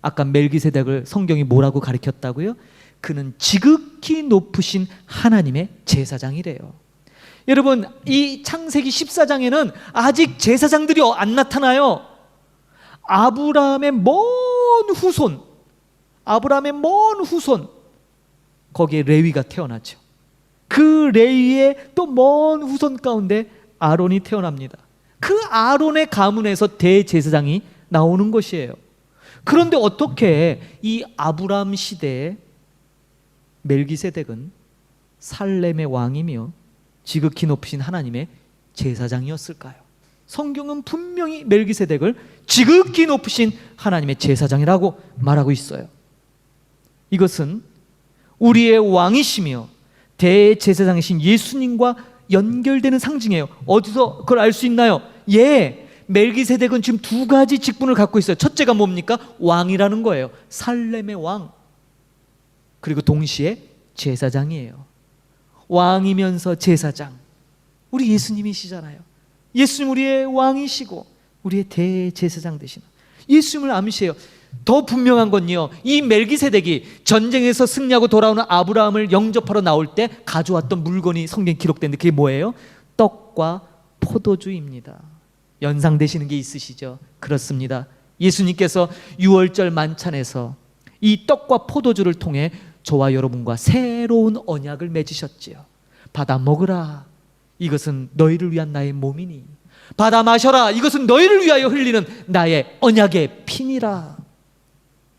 아까 멜기세덱을 성경이 뭐라고 가르쳤다고요? 그는 지극히 높으신 하나님의 제사장이래요. 여러분, 이 창세기 14장에는 아직 제사장들이 안 나타나요. 아브라함의 먼 후손, 거기에 레위가 태어나죠. 그 레위의 또 먼 후손 가운데 아론이 태어납니다. 그 아론의 가문에서 대제사장이 나오는 것이에요. 그런데 어떻게 이 아브라함 시대에 멜기세덱은 살렘의 왕이며 지극히 높으신 하나님의 제사장이었을까요? 성경은 분명히 멜기세덱을 지극히 높으신 하나님의 제사장이라고 말하고 있어요. 이것은 우리의 왕이시며 대제사장이신 예수님과 연결되는 상징이에요. 어디서 그걸 알 수 있나요? 멜기세덱은 지금 두 가지 직분을 갖고 있어요. 첫째가 뭡니까? 왕이라는 거예요. 살렘의 왕. 그리고 동시에 제사장이에요. 왕이면서 제사장. 우리 예수님이시잖아요. 예수님 우리의 왕이시고 우리의 대제사장 되시는 예수님을 암시해요. 더 분명한 건요, 이 멜기세덱이 전쟁에서 승리하고 돌아오는 아브라함을 영접하러 나올 때 가져왔던 물건이 성경에 기록되는데 그게 뭐예요? 떡과 포도주입니다. 연상되시는 게 있으시죠? 그렇습니다. 예수님께서 유월절 만찬에서 이 떡과 포도주를 통해 저와 여러분과 새로운 언약을 맺으셨지요. 받아 먹으라, 이것은 너희를 위한 나의 몸이니. 받아 마셔라, 이것은 너희를 위하여 흘리는 나의 언약의 피니라.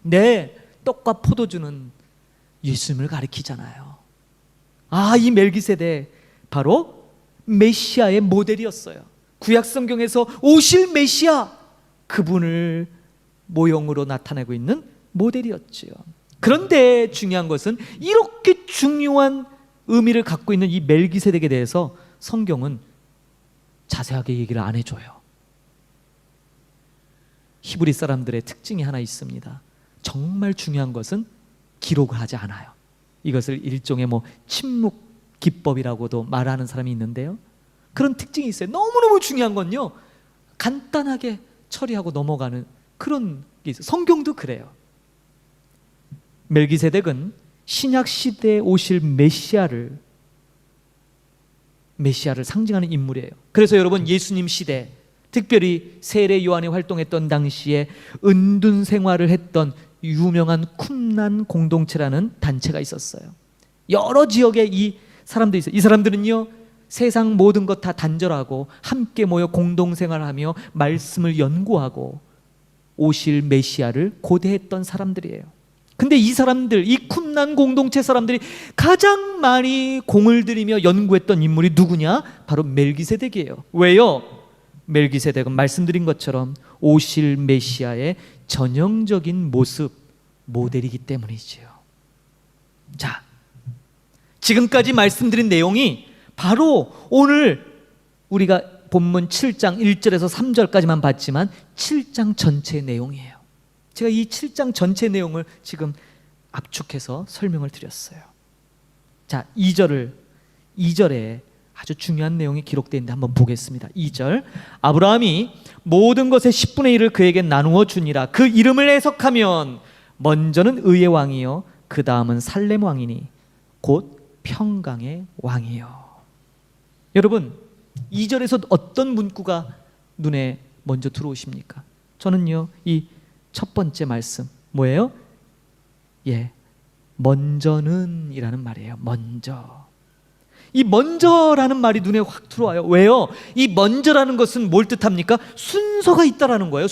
네, 떡과 포도주는 예수님을 가리키잖아요. 아, 이 멜기세덱 바로 메시아의 모델이었어요. 구약 성경에서 오실 메시아, 그분을 모형으로 나타내고 있는 모델이었지요. 그런데 중요한 것은 이렇게 중요한 의미를 갖고 있는 이 멜기세덱에 대해서 성경은 자세하게 얘기를 안 해줘요. 히브리 사람들의 특징이 하나 있습니다. 정말 중요한 것은 기록을 하지 않아요. 이것을 일종의 침묵 기법이라고도 말하는 사람이 있는데요, 그런 특징이 있어요. 너무너무 중요한 건요, 간단하게 처리하고 넘어가는 그런 게 있어요. 성경도 그래요. 멜기세덱은 신약 시대에 오실 메시아를 상징하는 인물이에요. 그래서 여러분, 예수님 시대 특별히 세례 요한이 활동했던 당시에 은둔 생활을 했던 유명한 쿰란 공동체라는 단체가 있었어요. 여러 지역에 이 사람들이 있어요. 이 사람들은요, 세상 모든 것 다 단절하고 함께 모여 공동생활하며 말씀을 연구하고 오실 메시아를 고대했던 사람들이에요. 근데 이 사람들, 이 쿰란 공동체 사람들이 가장 많이 공을 들이며 연구했던 인물이 누구냐? 바로 멜기세덱이에요. 왜요? 멜기세덱은 말씀드린 것처럼 오실 메시아의 전형적인 모습, 모델이기 때문이지요. 자, 지금까지 말씀드린 내용이 바로 오늘 우리가 본문 7장 1절에서 3절까지만 봤지만 7장 전체의 내용이에요. 제가 이 7장 전체 내용을 지금 압축해서 설명을 드렸어요. 자, 2절에 아주 중요한 내용이 기록되어 있는데 한번 보겠습니다. 2절, 아브라함이 모든 것의 10분의 1을 그에게 나누어 주니라. 그 이름을 해석하면 먼저는 의의 왕이요 그 다음은 살렘 왕이니 곧 평강의 왕이요. 여러분, 2절에서 어떤 문구가 눈에 먼저 들어오십니까? 저는요, 이 첫 번째 말씀 뭐예요? 먼저는 이라는 말이에요. 먼저. 이 먼저라는 말이 눈에 확 들어와요. 왜요? 이 먼저라는 것은 뭘 뜻합니까? 순서가 있다라는 거예요.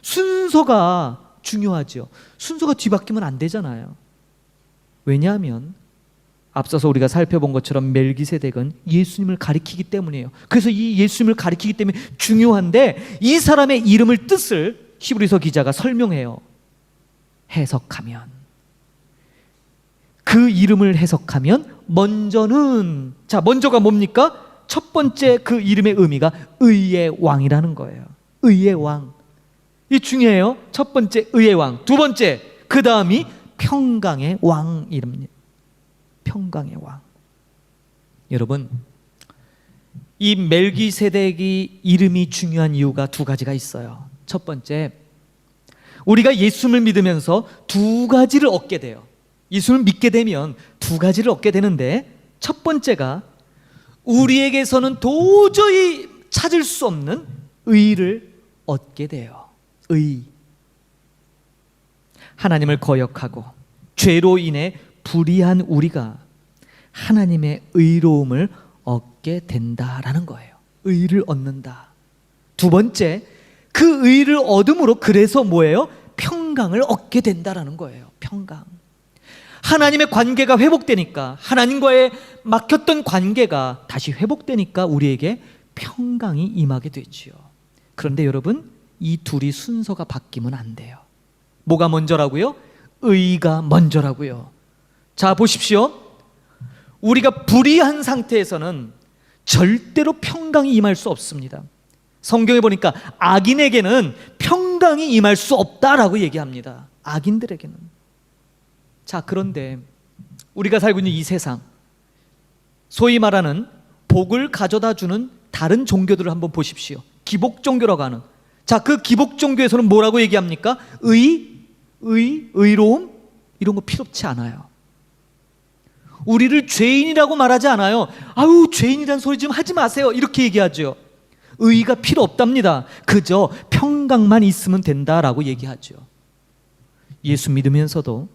순서가 중요하죠. 순서가 뒤바뀌면 안 되잖아요. 왜냐하면 앞서서 우리가 살펴본 것처럼 멜기세덱은 예수님을 가리키기 때문이에요. 그래서 이 예수님을 가리키기 때문에 중요한데, 이 사람의 이름을 뜻을 히브리서 기자가 설명해요. 해석하면, 그 이름을 해석하면 먼저는, 자, 먼저가 뭡니까? 첫 번째 그 이름의 의미가 의의 왕이라는 거예요. 의의 왕. 이 중요해요. 첫 번째 의의 왕. 두 번째, 그 다음이 평강의 왕 이름입니다. 평강의 왕. 여러분, 이 멜기세덱이 이름이 중요한 이유가 두 가지가 있어요. 첫 번째, 우리가 예수님을 믿으면서 두 가지를 얻게 돼요. 예수님을 믿게 되면 두 가지를 얻게 되는데, 첫 번째가 우리에게서는 도저히 찾을 수 없는 의를 얻게 돼요. 의. 하나님을 거역하고 죄로 인해 불의한 우리가 하나님의 의로움을 얻게 된다라는 거예요. 의를 얻는다. 두 번째, 그 의를 얻음으로 그래서 뭐예요? 평강을 얻게 된다라는 거예요. 평강. 하나님의 관계가 회복되니까, 하나님과의 막혔던 관계가 다시 회복되니까 우리에게 평강이 임하게 되지요. 그런데 여러분, 이 둘이 순서가 바뀌면 안 돼요. 뭐가 먼저라고요? 의가 먼저라고요. 자, 보십시오. 우리가 불의한 상태에서는 절대로 평강이 임할 수 없습니다. 성경에 보니까 악인에게는 평강이 임할 수 없다라고 얘기합니다. 악인들에게는. 자, 그런데 우리가 살고 있는 이 세상, 소위 말하는 복을 가져다 주는 다른 종교들을 한번 보십시오. 기복 종교라고 하는. 자, 그 기복 종교에서는 뭐라고 얘기합니까? 의로움? 이런 거 필요치 않아요. 우리를 죄인이라고 말하지 않아요. 아유, 죄인이란 소리 좀 하지 마세요. 이렇게 얘기하죠. 의가 필요 없답니다. 그저 평강만 있으면 된다라고 얘기하죠. 예수 믿으면서도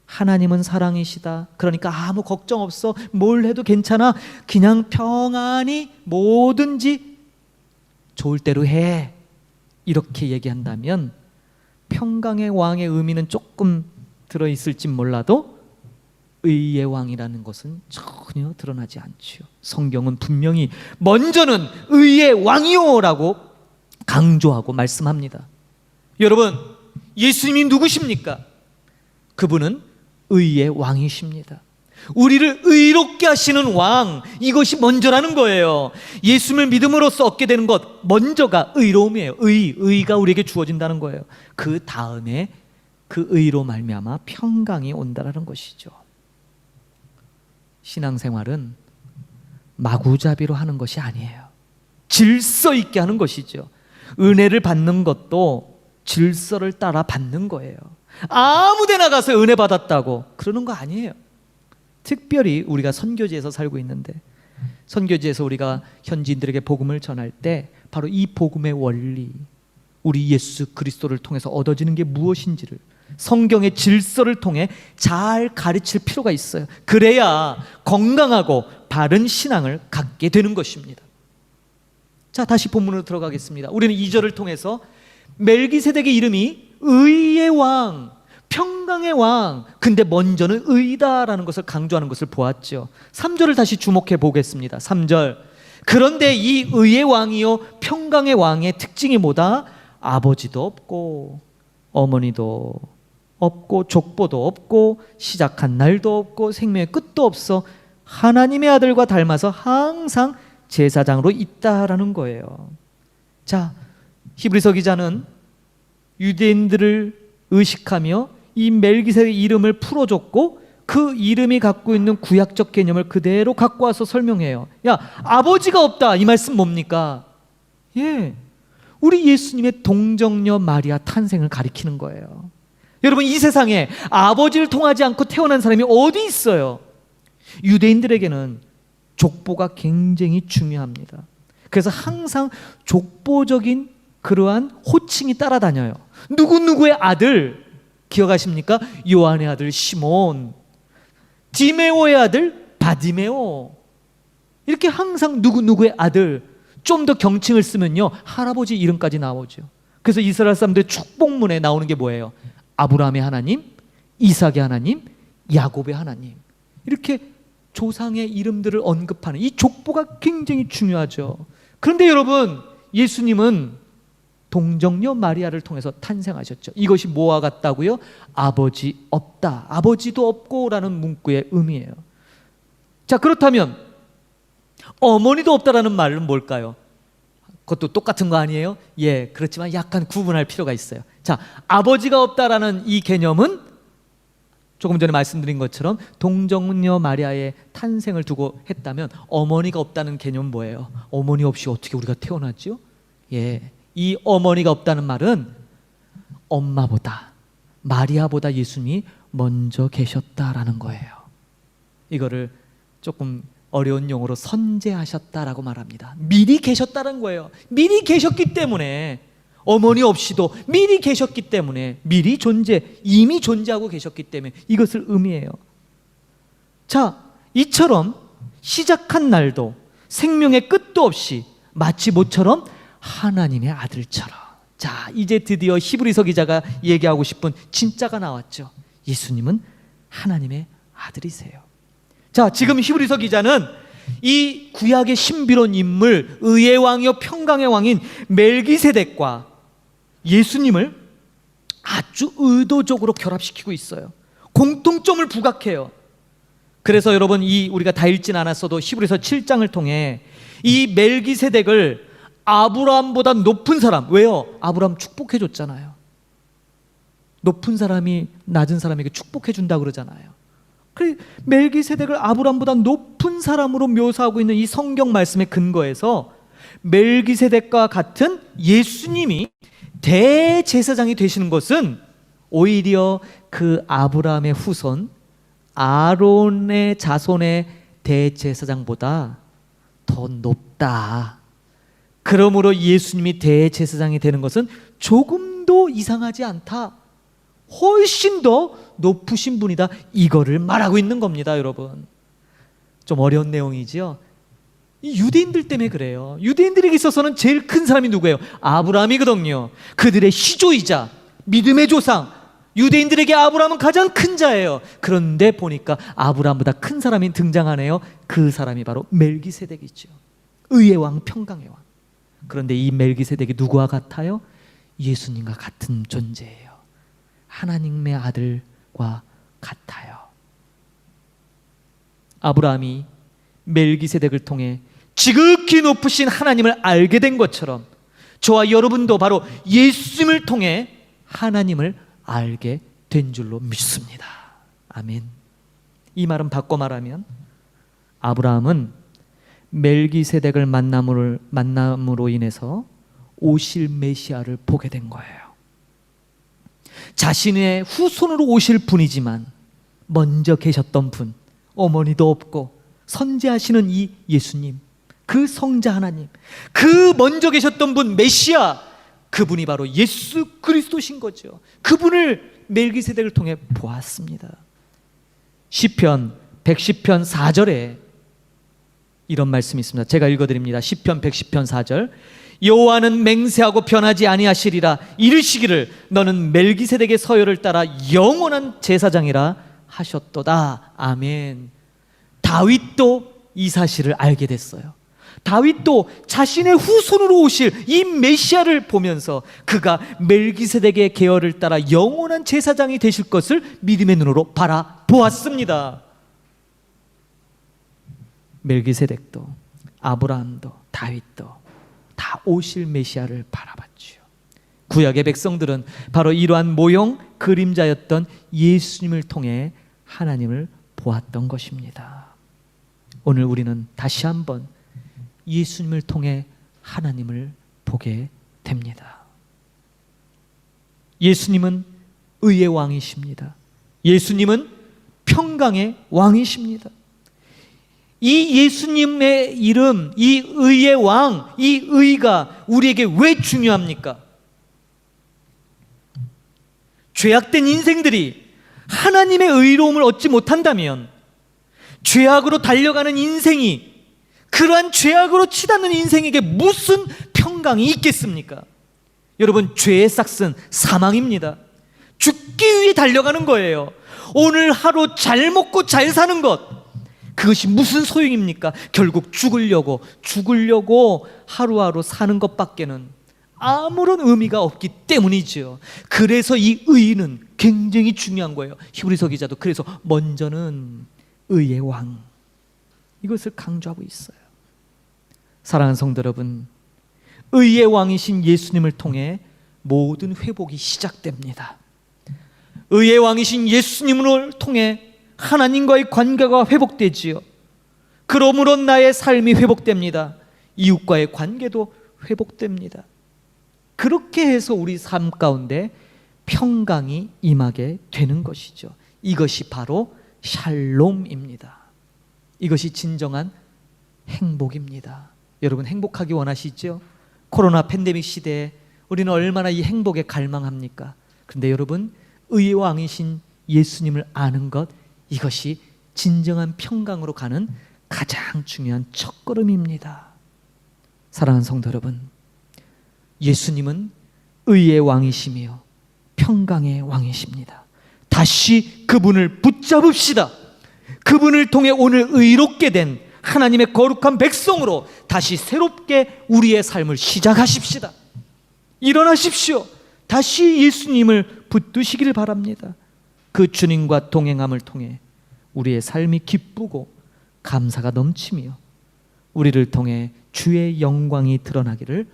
하나님은 사랑이시다. 그러니까 아무 걱정 없어. 뭘 해도 괜찮아. 그냥 평안히 뭐든지 좋을 대로 해. 이렇게 얘기한다면 평강의 왕의 의미는 조금 들어있을지 몰라도 의의 왕이라는 것은 전혀 드러나지 않지요. 성경은 분명히 먼저는 의의 왕이요라고 강조하고 말씀합니다. 여러분, 예수님이 누구십니까? 그분은 의의 왕이십니다. 우리를 의롭게 하시는 왕, 이것이 먼저라는 거예요. 예수님을 믿음으로써 얻게 되는 것, 먼저가 의로움이에요. 의가 우리에게 주어진다는 거예요. 그 다음에 그 의로 말미암아 평강이 온다라는 것이죠. 신앙생활은 마구잡이로 하는 것이 아니에요. 질서 있게 하는 것이죠. 은혜를 받는 것도 질서를 따라 받는 거예요. 아무 데나 가서 은혜 받았다고 그러는 거 아니에요. 특별히 우리가 선교지에서 살고 있는데 선교지에서 우리가 현지인들에게 복음을 전할 때 바로 이 복음의 원리, 우리 예수 그리스도를 통해서 얻어지는 게 무엇인지를 성경의 질서를 통해 잘 가르칠 필요가 있어요. 그래야 건강하고 바른 신앙을 갖게 되는 것입니다. 자, 다시 본문으로 들어가겠습니다. 우리는 2절을 통해서 멜기세덱의 이름이 의의 왕, 평강의 왕, 근데 먼저는 의다라는 것을 강조하는 것을 보았죠. 3절을 다시 주목해 보겠습니다. 3절, 그런데 이 의의 왕이요 평강의 왕의 특징이 뭐다? 아버지도 없고 어머니도 없고 족보도 없고 시작한 날도 없고 생명의 끝도 없어 하나님의 아들과 닮아서 항상 제사장으로 있다라는 거예요. 자, 히브리서 기자는 유대인들을 의식하며 이 멜기세덱의 이름을 풀어줬고 그 이름이 갖고 있는 구약적 개념을 그대로 갖고 와서 설명해요. 야, 아버지가 없다, 이 말씀 뭡니까? 우리 예수님의 동정녀 마리아 탄생을 가리키는 거예요. 여러분, 이 세상에 아버지를 통하지 않고 태어난 사람이 어디 있어요? 유대인들에게는 족보가 굉장히 중요합니다. 그래서 항상 족보적인 그러한 호칭이 따라다녀요. 누구누구의 아들 기억하십니까? 요한의 아들 시몬, 디메오의 아들 바디메오, 이렇게 항상 누구누구의 아들. 좀 더 경칭을 쓰면요 할아버지 이름까지 나오죠. 그래서 이스라엘 사람들의 축복문에 나오는 게 뭐예요? 아브라함의 하나님, 이삭의 하나님, 야곱의 하나님, 이렇게 조상의 이름들을 언급하는 이 족보가 굉장히 중요하죠. 그런데 여러분, 예수님은 동정녀 마리아를 통해서 탄생하셨죠. 이것이 뭐와 같다고요? 아버지 없다, 아버지도 없고 라는 문구의 의미예요. 자, 그렇다면 어머니도 없다라는 말은 뭘까요? 그것도 똑같은 거 아니에요? 예, 그렇지만 약간 구분할 필요가 있어요. 자, 아버지가 없다라는 이 개념은 조금 전에 말씀드린 것처럼 동정녀 마리아의 탄생을 두고 했다면, 어머니가 없다는 개념은 뭐예요? 어머니 없이 어떻게 우리가 태어났죠? 예, 이 어머니가 없다는 말은 엄마보다, 마리아보다 예수님이 먼저 계셨다라는 거예요. 이거를 조금 어려운 용어로 선재하셨다라고 말합니다. 미리 계셨다는 거예요. 미리 계셨기 때문에, 어머니 없이도 미리 계셨기 때문에, 미리 이미 존재하고 계셨기 때문에 이것을 의미해요. 자, 이처럼 시작한 날도 생명의 끝도 없이 마치 모처럼 하나님의 아들처럼. 자, 이제 드디어 히브리서 기자가 얘기하고 싶은 진짜가 나왔죠. 예수님은 하나님의 아들이세요. 자, 지금 히브리서 기자는 이 구약의 신비로운 인물, 의의 왕이요 평강의 왕인 멜기세덱과 예수님을 아주 의도적으로 결합시키고 있어요. 공통점을 부각해요. 그래서 여러분, 우리가 다 읽진 않았어도 히브리서 7장을 통해 이 멜기세덱을 아브라함보다 높은 사람, 왜요? 아브라함 축복해 줬잖아요. 높은 사람이 낮은 사람에게 축복해 준다 그러잖아요. 그래, 멜기세덱을 아브라함보다 높은 사람으로 묘사하고 있는 이 성경 말씀에 근거해서 멜기세덱과 같은 예수님이 대제사장이 되시는 것은 오히려 그 아브라함의 후손 아론의 자손의 대제사장보다 더 높다. 그러므로 예수님이 대제사장이 되는 것은 조금도 이상하지 않다. 훨씬 더 높으신 분이다. 이거를 말하고 있는 겁니다, 여러분. 좀 어려운 내용이지요. 이 유대인들 때문에 그래요. 유대인들에게 있어서는 제일 큰 사람이 누구예요? 아브라함이거든요. 그들의 시조이자 믿음의 조상. 유대인들에게 아브라함은 가장 큰 자예요. 그런데 보니까 아브라함보다 큰 사람이 등장하네요. 그 사람이 바로 멜기세덱이죠. 의의 왕, 평강의 왕. 그런데 이 멜기세덱이 누구와 같아요? 예수님과 같은 존재예요. 하나님의 아들과 같아요. 아브라함이 멜기세덱을 통해 지극히 높으신 하나님을 알게 된 것처럼 저와 여러분도 바로 예수님을 통해 하나님을 알게 된 줄로 믿습니다. 아멘. 이 말은 바꿔 말하면 아브라함은 멜기세덱을 만남으로 인해서 오실 메시아를 보게 된 거예요. 자신의 후손으로 오실 분이지만 먼저 계셨던 분, 어머니도 없고 선지하시는 이 예수님, 그 성자 하나님, 그 먼저 계셨던 분 메시아, 그분이 바로 예수 그리스도신 거죠. 그분을 멜기세덱을 통해 보았습니다. 시편 110편 4절에 이런 말씀이 있습니다. 제가 읽어드립니다. 시편 110편 4절. 여호와는 맹세하고 변하지 아니하시리라. 이르시기를 너는 멜기세덱의 서열을 따라 영원한 제사장이라 하셨도다. 아멘. 다윗도 이 사실을 알게 됐어요. 다윗도 자신의 후손으로 오실 이 메시아를 보면서 그가 멜기세덱의 계열을 따라 영원한 제사장이 되실 것을 믿음의 눈으로 바라보았습니다. 멜기세덱도 아브라함도 다윗도 다 오실 메시아를 바라봤죠. 구약의 백성들은 바로 이러한 모형 그림자였던 예수님을 통해 하나님을 보았던 것입니다. 오늘 우리는 다시 한번 예수님을 통해 하나님을 보게 됩니다. 예수님은 의의 왕이십니다. 예수님은 평강의 왕이십니다. 이 예수님의 이름, 이 의의 왕, 이 의가 우리에게 왜 중요합니까? 죄악된 인생들이 하나님의 의로움을 얻지 못한다면 죄악으로 달려가는 인생이, 그러한 죄악으로 치닫는 인생에게 무슨 평강이 있겠습니까? 여러분, 죄의 싹은 사망입니다. 죽기 위해 달려가는 거예요. 오늘 하루 잘 먹고 잘 사는 것, 그것이 무슨 소용입니까? 결국 죽으려고 하루하루 사는 것밖에는 아무런 의미가 없기 때문이죠. 그래서 이 의는 굉장히 중요한 거예요. 히브리서 기자도 그래서 먼저는 의의 왕, 이것을 강조하고 있어요. 사랑하는 성도 여러분, 의의 왕이신 예수님을 통해 모든 회복이 시작됩니다. 의의 왕이신 예수님을 통해 하나님과의 관계가 회복되지요. 그러므로 나의 삶이 회복됩니다. 이웃과의 관계도 회복됩니다. 그렇게 해서 우리 삶 가운데 평강이 임하게 되는 것이죠. 이것이 바로 샬롬입니다. 이것이 진정한 행복입니다. 여러분, 행복하기 원하시죠? 코로나 팬데믹 시대에 우리는 얼마나 이 행복에 갈망합니까? 그런데 여러분, 의의 왕이신 예수님을 아는 것, 이것이 진정한 평강으로 가는 가장 중요한 첫걸음입니다. 사랑하는 성도 여러분, 예수님은 의의 왕이시며 평강의 왕이십니다. 다시 그분을 붙잡읍시다. 그분을 통해 오늘 의롭게 된 하나님의 거룩한 백성으로 다시 새롭게 우리의 삶을 시작하십시다. 일어나십시오. 다시 예수님을 붙드시기를 바랍니다. 그 주님과 동행함을 통해 우리의 삶이 기쁘고 감사가 넘치며 우리를 통해 주의 영광이 드러나기를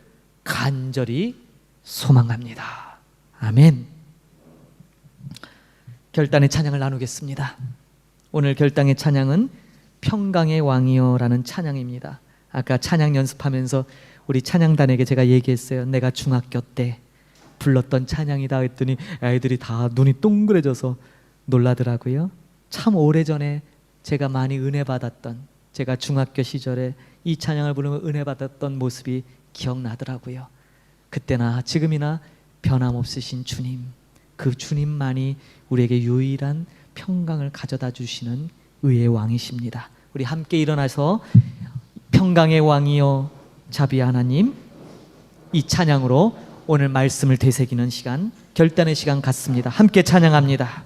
간절히 소망합니다. 아멘. 결단의 찬양을 나누겠습니다. 오늘 결단의 찬양은 평강의 왕이여라는 찬양입니다. 아까 찬양 연습하면서 우리 찬양단에게 제가 얘기했어요. 내가 중학교 때 불렀던 찬양이다 했더니 아이들이 다 눈이 동그래져서 놀라더라고요. 참 오래전에 제가 많이 은혜 받았던, 제가 중학교 시절에 이 찬양을 부르면 은혜 받았던 모습이 기억나더라고요. 그때나 지금이나 변함없으신 주님, 그 주님만이 우리에게 유일한 평강을 가져다 주시는 의의 왕이십니다. 우리 함께 일어나서 평강의 왕이여 자비 하나님, 이 찬양으로 오늘 말씀을 되새기는 시간, 결단의 시간 갖습니다. 함께 찬양합니다.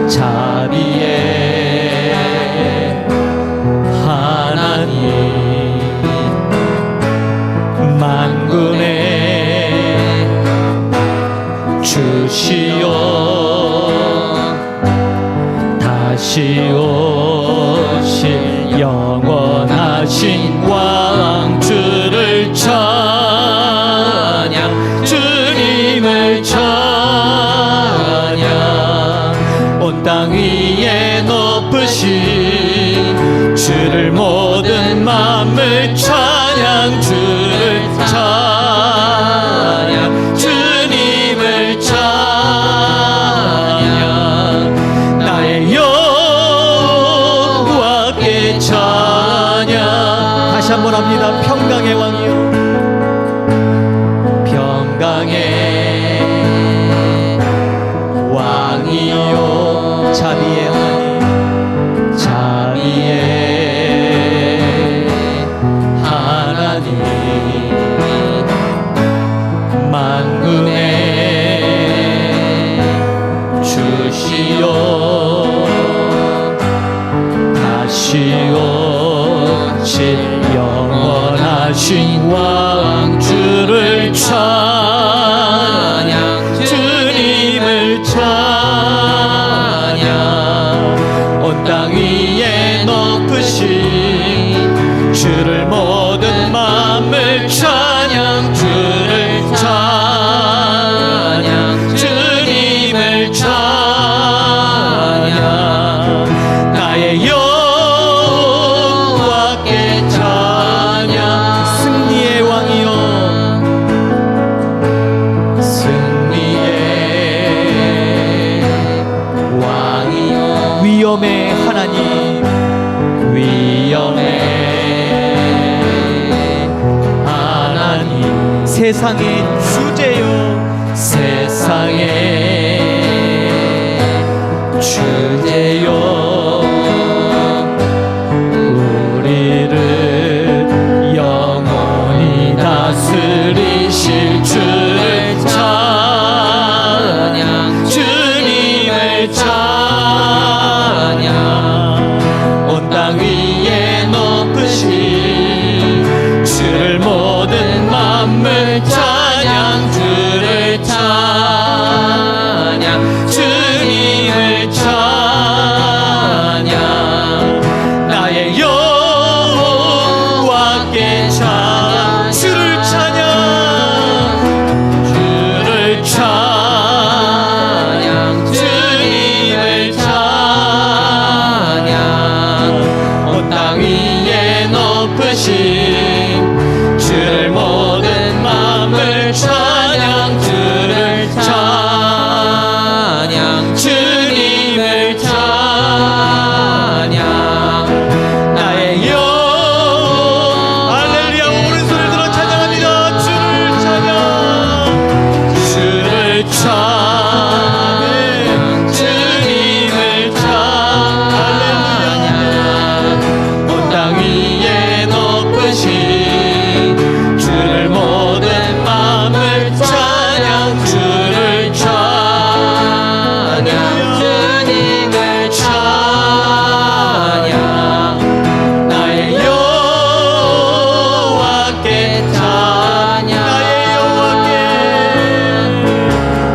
자비의 하나님 세상의 주제요 세상의 주제요 우리를 영원히 다스리실 주를 찬양 주님을 찬양 온 땅 위에 높으신 주를 모든 만물 찬양 주를 찬양 주님을 찬양 나의 여호와께 찬양 주를 찬양 주를 찬양 주님을 찬양 온 땅 위에 높으신 주를 모든 마음을 찬양 주를 찬양 주님을 찬양 나의 여호와 할렐루야 오른손을 들어 찬양합니다 주를 찬양 주를 찬양 주님을 찬양 온 땅 위에 높으신 주를 모든 마음을 찬양 주를 찬양 주님을 찬양 나의 여호와께 찬양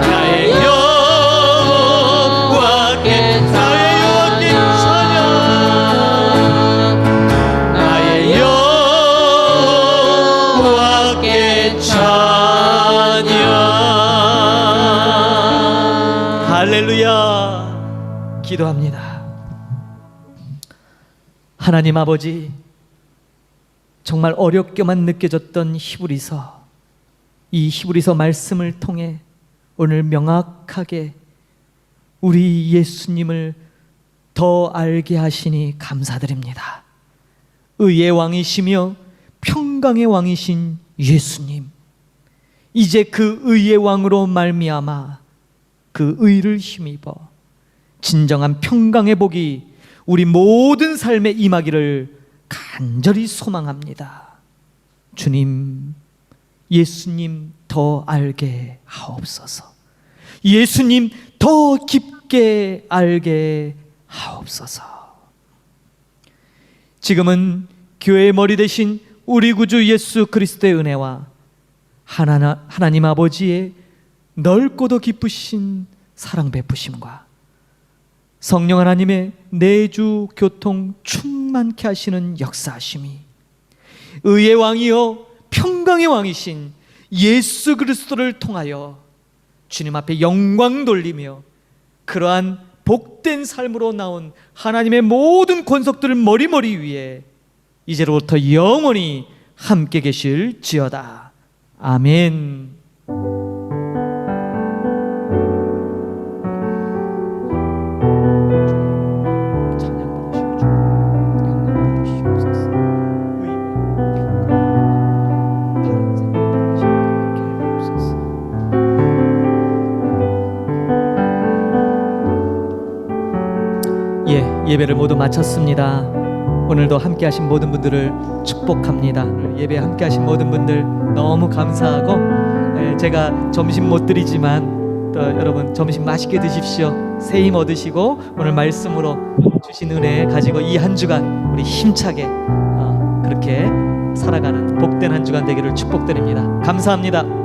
나의 여호와께 나의 여호와께 찬양 할렐루야 기도합니다. 하나님 아버지 정말 어렵게만 느껴졌던 히브리서 이 히브리서 말씀을 통해 오늘 명확하게 우리 예수님을 더 알게 하시니 감사드립니다. 의의 왕이시며 평강의 왕이신 예수님 이제 그 의의 왕으로 말미암아 그 의를 힘입어 진정한 평강의 복이 우리 모든 삶에 임하기를 간절히 소망합니다. 주님 예수님 더 알게 하옵소서. 예수님 더 깊게 알게 하옵소서. 지금은 교회의 머리 되신 우리 구주 예수 그리스도의 은혜와 하나님 아버지의 넓고도 깊으신 사랑 베푸심과 성령 하나님의 내주 교통 충만케 하시는 역사하심이 의의 왕이요 평강의 왕이신 예수 그리스도를 통하여 주님 앞에 영광 돌리며 그러한 복된 삶으로 나온 하나님의 모든 권속들을 머리머리 위에 이제로부터 영원히 함께 계실지어다. 아멘. 예배를 모두 마쳤습니다. 오늘도 함께 하신 모든 분들을 축복합니다. 예배 함께 하신 모든 분들 너무 감사하고 제가 점심 못 드리지만 또 여러분 점심 맛있게 드십시오. 새 힘 얻으시고 오늘 말씀으로 주신 은혜 가지고 이 한 주간 우리 힘차게 그렇게 살아가는 복된 한 주간 되기를 축복드립니다. 감사합니다.